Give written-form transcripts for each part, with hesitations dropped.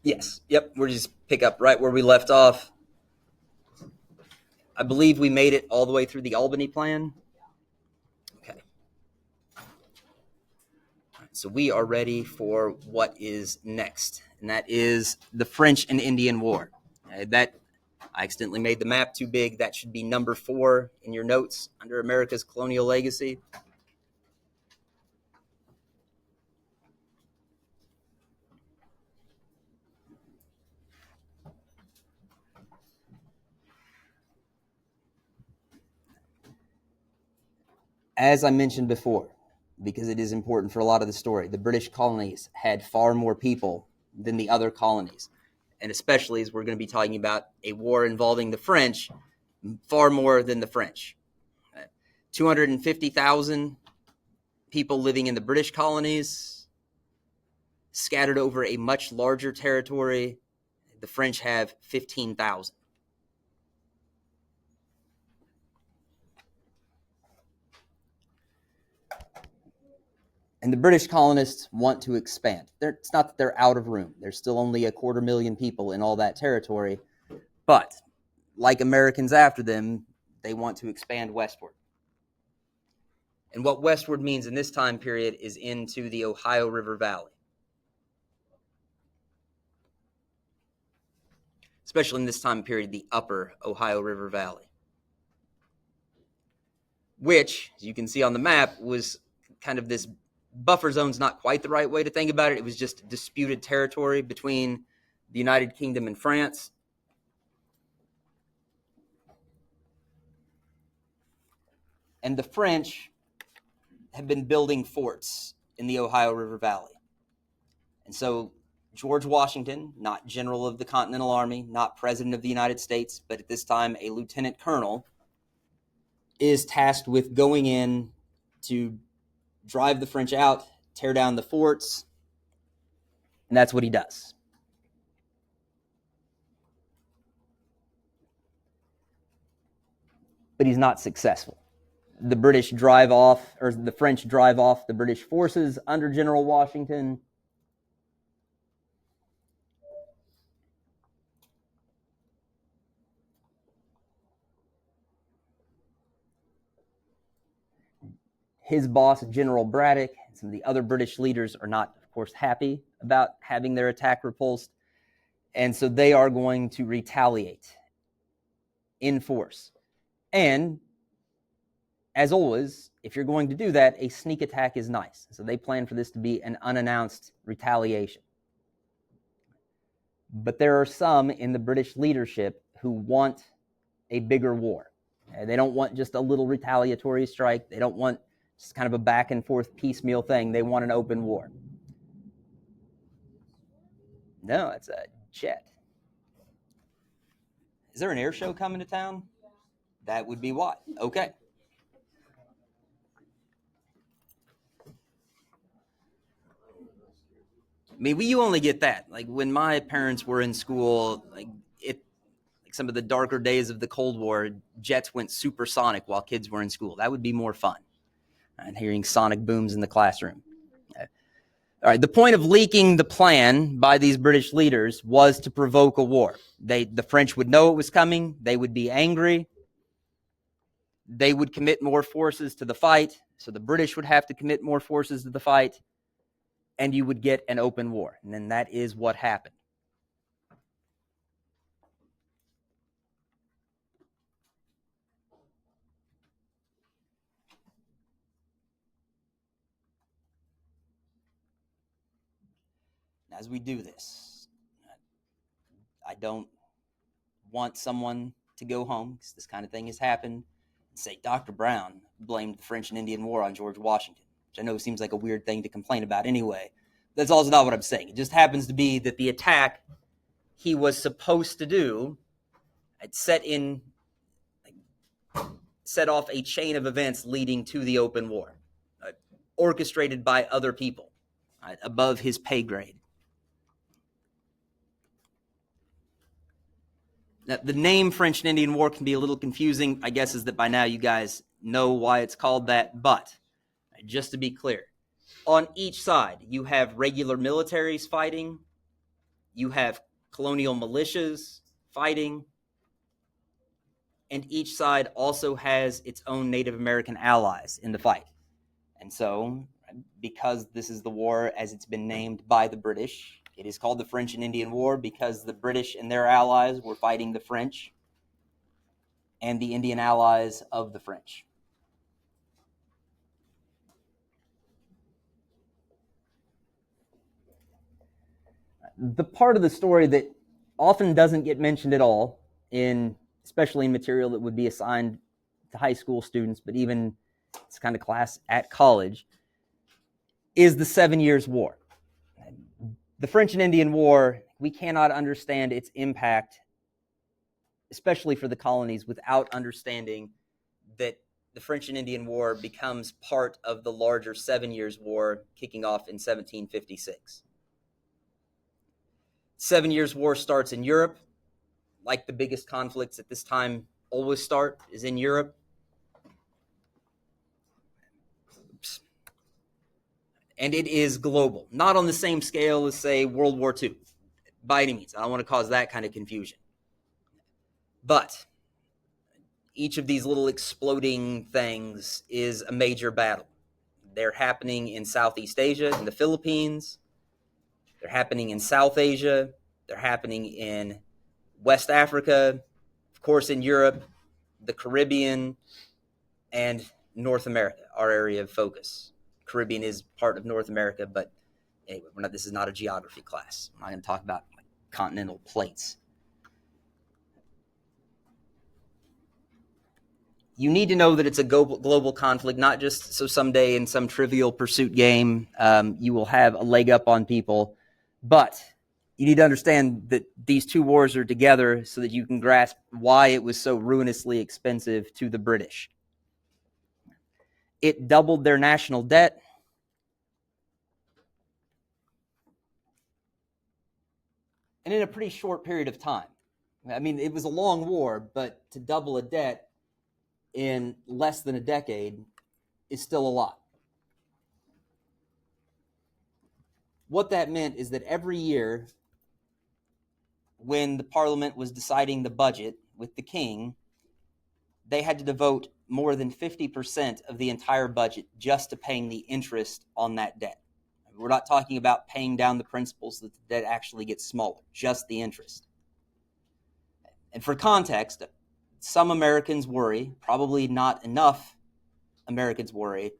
Yes. Yep. We're just pick up right where we left off. I believe we made it all the way through the Albany Plan. Okay. So we are ready for what is next, and that is the French and Indian War. That I accidentally made the map too big. That should be number 4 in your notes under America's colonial legacy. As I mentioned before, because it is important for a lot of the story, the British colonies had far more people than the other colonies. And especially as we're going to be talking about a war involving the French, far more than the French. 250,000 people living in the British colonies, scattered over a much larger territory. The French have 15,000. And the British colonists want to expand. It's not that they're out of room. There's still only 250,000 people in all that territory. But like Americans after them, they want to expand westward. And what westward means in this time period is into the Ohio River Valley. Especially in this time period, the upper Ohio River Valley. Which, as you can see on the map, was kind of this buffer zone's not quite the right way to think about it. It was just disputed territory between the United Kingdom and France. And the French have been building forts in the Ohio River Valley. And so George Washington, not general of the Continental Army, not president of the United States, but at this time a lieutenant colonel, is tasked with going in to drive the French out, tear down the forts, and that's what he does. But he's not successful. The British drive off, or the French drive off the British forces under General Washington. His boss, General Braddock, and some of the other British leaders are not, of course, happy about having their attack repulsed. And so they are going to retaliate in force. And as always, if you're going to do that, a sneak attack is nice. So they plan for this to be an unannounced retaliation. But there are some in the British leadership who want a bigger war. They don't want just a little retaliatory strike. They don't want just kind of a back and forth piecemeal thing. They want an open war. No, it's a jet. Is there an air show coming to town? That would be why. Okay. I mean, you only get that. Like when my parents were in school, like some of the darker days of the Cold War, jets went supersonic while kids were in school. That would be more fun. And hearing sonic booms in the classroom. Okay. All right. The point of leaking the plan by these British leaders was to provoke a war. The French would know it was coming. They would be angry. They would commit more forces to the fight. So the British would have to commit more forces to the fight. And you would get an open war. And then that is what happened. As we do this, I don't want someone to go home, because this kind of thing has happened, and say Dr. Brown blamed the French and Indian War on George Washington, which I know seems like a weird thing to complain about anyway. That's also not what I'm saying. It just happens to be that the attack he was supposed to do had set off a chain of events leading to the open war, orchestrated by other people above his pay grade. Now, the name French and Indian War can be a little confusing. I guess is that by now you guys know why it's called that. But just to be clear, On each side, you have regular militaries fighting, you have colonial militias fighting, and each side also has its own Native American allies in the fight. And so, because this is the war as it's been named by the British, it is called the French and Indian War because the British and their allies were fighting the French and the Indian allies of the French. The part of the story that often doesn't get mentioned at all, especially in material that would be assigned to high school students, but even this kind of class at college, is the 7 Years' War. The French and Indian War, we cannot understand its impact, especially for the colonies, without understanding that the French and Indian War becomes part of the larger 7 Years' War kicking off in 1756. 7 Years' War starts in Europe, like the biggest conflicts at this time always start, is in Europe. Oops. And it is global, not on the same scale as, say, World War II, by any means. I don't want to cause that kind of confusion. But each of these little exploding things is a major battle. They're happening in Southeast Asia, in the Philippines. They're happening in South Asia. They're happening in West Africa, of course, in Europe, the Caribbean, and North America, our area of focus. Caribbean is part of North America, but anyway, this is not a geography class. I'm not going to talk about continental plates. You need to know that it's a global conflict, not just so someday in some trivial pursuit game you will have a leg up on people, but you need to understand that these two wars are together so that you can grasp why it was so ruinously expensive to the British. It doubled their national debt. And in a pretty short period of time. I mean, it was a long war, but to double a debt in less than a decade is still a lot. What that meant is that every year, when the Parliament was deciding the budget with the king, they had to devote more than 50% of the entire budget just to paying the interest on that debt. We're not talking about paying down the principal so that the debt actually gets smaller, just the interest. And for context, some Americans worry, probably not enough Americans worry,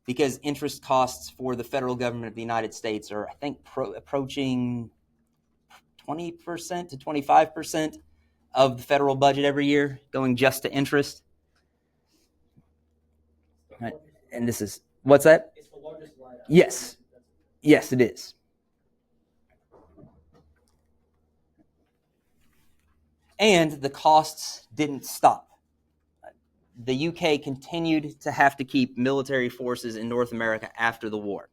because interest costs for the federal government of the United States are, I think, approaching 20% to 25% of the federal budget every year going just to interest. Right. And this is, what's that? It's the largest line. Yes. Yes, it is. And the costs didn't stop. The UK continued to have to keep military forces in North America after the war.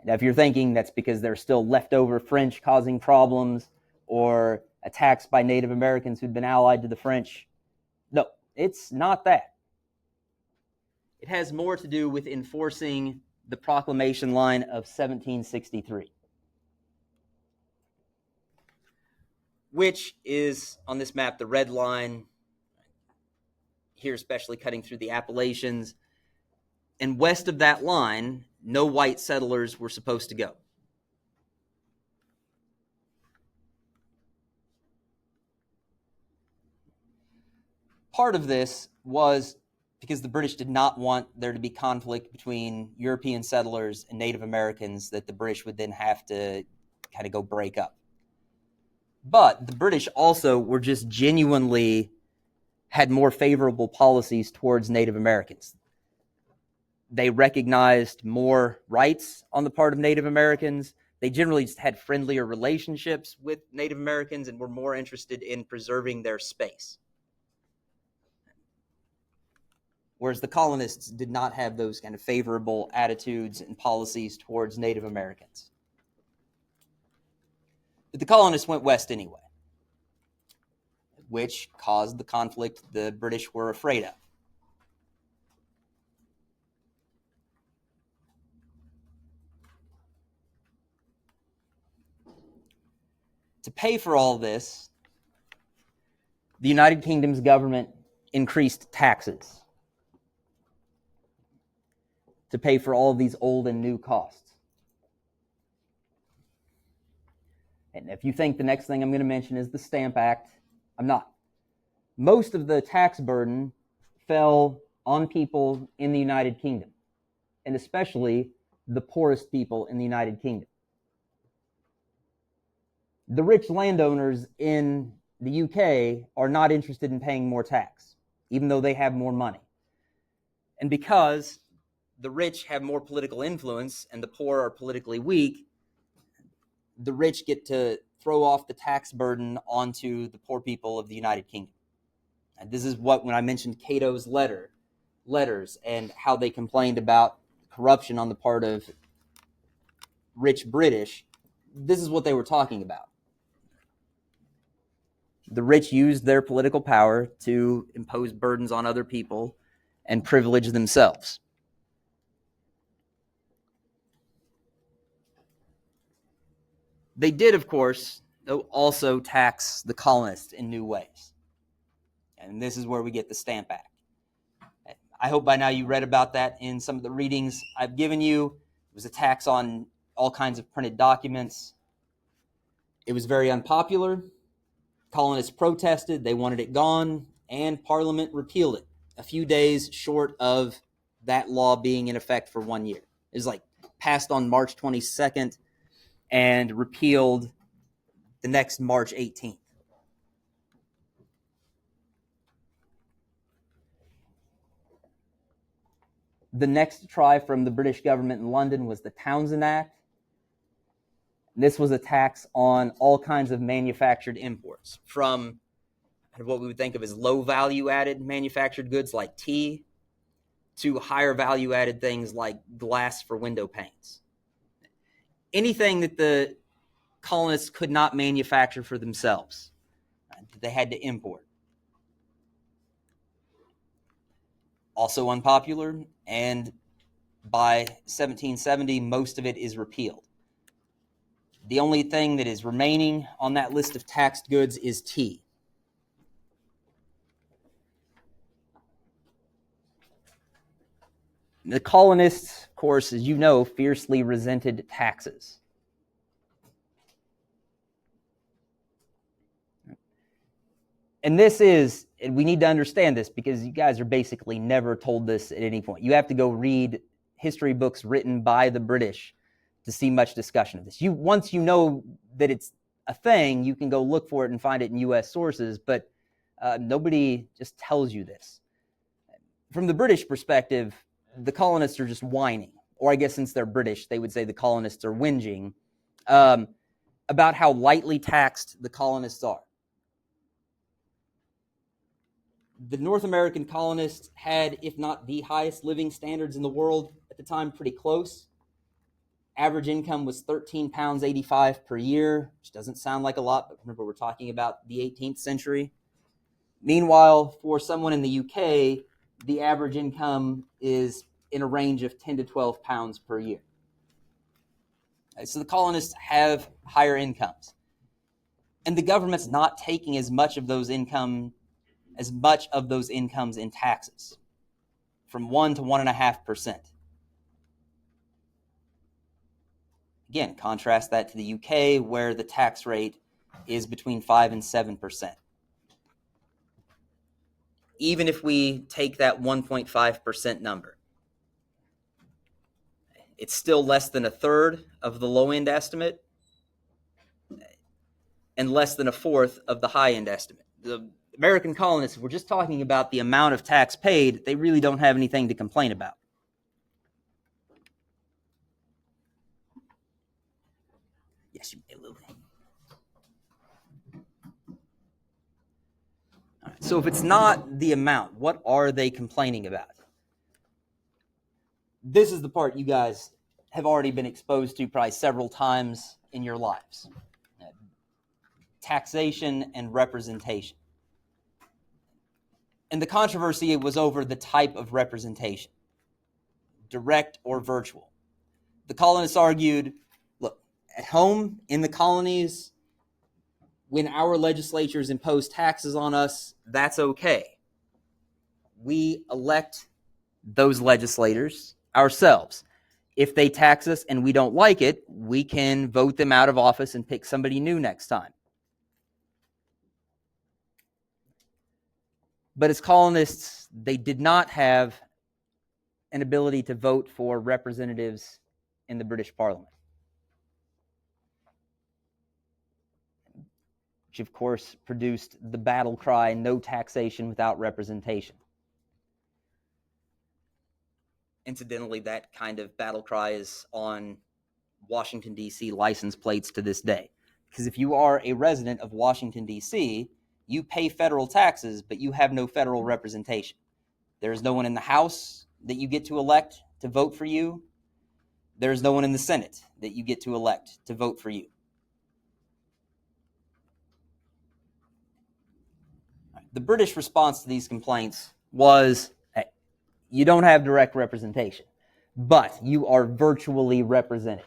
Now, if you're thinking that's because there's still leftover French causing problems or attacks by Native Americans who'd been allied to the French, no, it's not that. It has more to do with enforcing the proclamation line of 1763, which is, on this map, the red line, here especially cutting through the Appalachians. And west of that line, no white settlers were supposed to go. Part of this was because the British did not want there to be conflict between European settlers and Native Americans that the British would then have to kind of go break up. But the British also were just genuinely had more favorable policies towards Native Americans. They recognized more rights on the part of Native Americans. They generally just had friendlier relationships with Native Americans and were more interested in preserving their space. Whereas the colonists did not have those kind of favorable attitudes and policies towards Native Americans. But the colonists went west anyway, which caused the conflict the British were afraid of. To pay for all this, the United Kingdom's government increased taxes to pay for all of these old and new costs. And if you think the next thing I'm going to mention is the Stamp Act, I'm not. Most of the tax burden fell on people in the United Kingdom, and especially the poorest people in the United Kingdom. The rich landowners in the UK are not interested in paying more tax, even though they have more money. And because the rich have more political influence and the poor are politically weak, the rich get to throw off the tax burden onto the poor people of the United Kingdom. And this is what, when I mentioned Cato's letters and how they complained about corruption on the part of rich British, this is what they were talking about. The rich used their political power to impose burdens on other people and privilege themselves. They did, of course, also tax the colonists in new ways. And this is where we get the Stamp Act. I hope by now you read about that in some of the readings I've given you. It was a tax on all kinds of printed documents. It was very unpopular. Colonists protested. They wanted it gone, and Parliament repealed it a few days short of that law being in effect for 1 year. It was like passed on March 22nd and repealed the next March 18th. The next try from the British government in London was the Townshend Act. This was a tax on all kinds of manufactured imports, from what we would think of as low value added manufactured goods like tea to higher value added things like glass for window panes. Anything that the colonists could not manufacture for themselves, they had to import. Also unpopular, and by 1770, most of it is repealed. The only thing that is remaining on that list of taxed goods is tea. The colonists, of course, as you know, fiercely resented taxes. And we need to understand this because you guys are basically never told this at any point. You have to go read history books written by the British to see much discussion of this. Once you know that it's a thing, you can go look for it and find it in U.S. sources, but nobody just tells you this. From the British perspective, the colonists are just whining, or I guess since they're British, they would say the colonists are whinging about how lightly taxed the colonists are. The North American colonists had, if not the highest living standards in the world at the time, pretty close. Average income was £13.85 per year, which doesn't sound like a lot, but remember we're talking about the 18th century. Meanwhile, for someone in the UK, the average income is in a range of 10 to 12 pounds per year. So the colonists have higher incomes. And the government's not taking as much of those incomes in taxes, from 1 to 1.5%. Again, contrast that to the UK, where the tax rate is between 5 and 7%. Even if we take that 1.5% number, it's still less than a third of the low-end estimate and less than a fourth of the high-end estimate. The American colonists, if we're just talking about the amount of tax paid, they really don't have anything to complain about. Yes, you may, Lily. All right, so if it's not the amount, what are they complaining about? This is the part you guys have already been exposed to probably several times in your lives. Taxation and representation. And the controversy was over the type of representation, direct or virtual. The colonists argued, look, at home in the colonies, When our legislatures impose taxes on us, that's okay. We elect those legislators ourselves. If they tax us and we don't like it, we can vote them out of office and pick somebody new next time. But as colonists, they did not have an ability to vote for representatives in the British Parliament, which of course produced the battle cry, no taxation without representation. Incidentally, that kind of battle cry is on Washington, D.C. license plates to this day. Because if you are a resident of Washington, D.C., you pay federal taxes, but you have no federal representation. There is no one in the House that you get to elect to vote for you. There is no one in the Senate that you get to elect to vote for you. The British response to these complaints was, hey, you don't have direct representation, but you are virtually represented.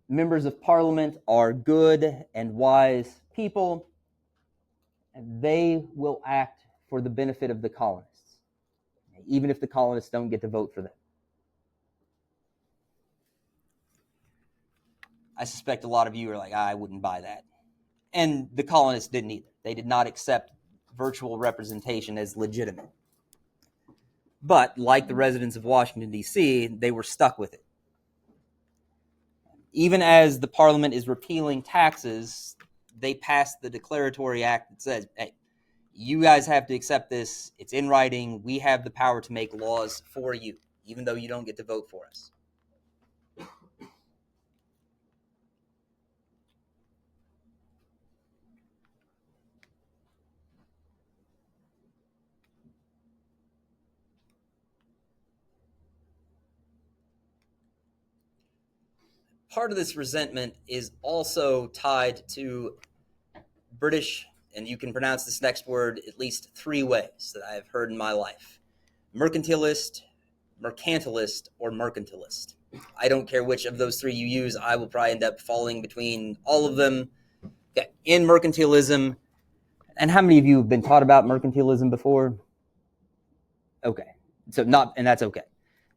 Members of Parliament are good and wise people, and they will act for the benefit of the colonists, even if the colonists don't get to vote for them. I suspect a lot of you are like, I wouldn't buy that. And the colonists didn't either. They did not accept virtual representation as legitimate. But like the residents of Washington, D.C., they were stuck with it. Even as the Parliament is repealing taxes, they passed the declaratory act that says, hey, you guys have to accept this. It's in writing. We have the power to make laws for you, even though you don't get to vote for us. Part of this resentment is also tied to British, and you can pronounce this next word at least 3 ways that I've heard in my life: mercantilist, or mercantilist. I don't care which of those 3 you use. I will probably end up falling between all of them. Okay. In mercantilism, and how many of you have been taught about mercantilism before? Okay. So not, and that's okay.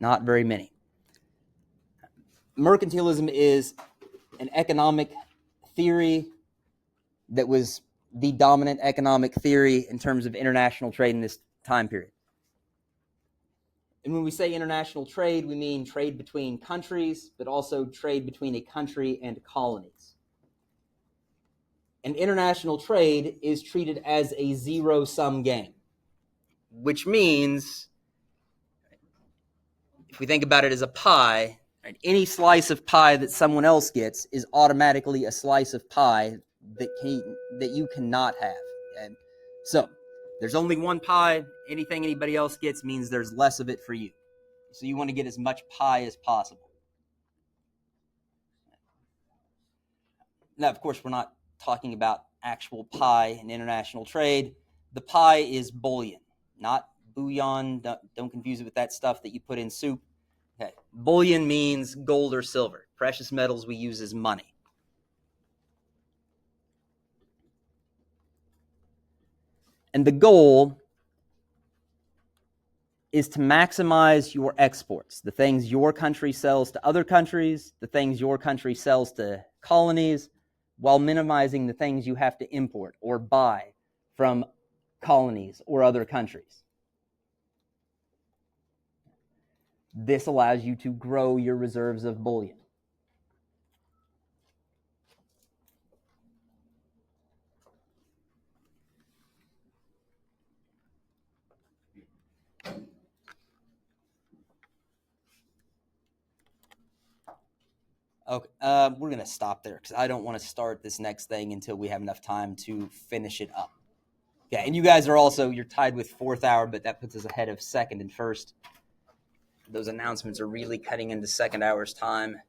Not very many. Mercantilism is an economic theory that was the dominant economic theory in terms of international trade in this time period. And when we say international trade, we mean trade between countries, but also trade between a country and colonies. And international trade is treated as a zero-sum game, which means, if we think about it as a pie, right, any slice of pie that someone else gets is automatically a slice of pie that you cannot have. And so there's only one pie. Anything anybody else gets means there's less of it for you. So you want to get as much pie as possible. Now, of course, we're not talking about actual pie in international trade. The pie is bullion, not bouillon. Don't confuse it with that stuff that you put in soup. Okay. Bullion means gold or silver. Precious metals we use as money. And the goal is to maximize your exports, the things your country sells to other countries, the things your country sells to colonies, while minimizing the things you have to import or buy from colonies or other countries. This allows you to grow your reserves of bullion. Okay, we're going to stop there because I don't want to start this next thing until we have enough time to finish it up. Okay, and you guys are also, you're tied with 4th hour, but that puts us ahead of 2nd and 1st. Those announcements are really cutting into 2nd hour's time.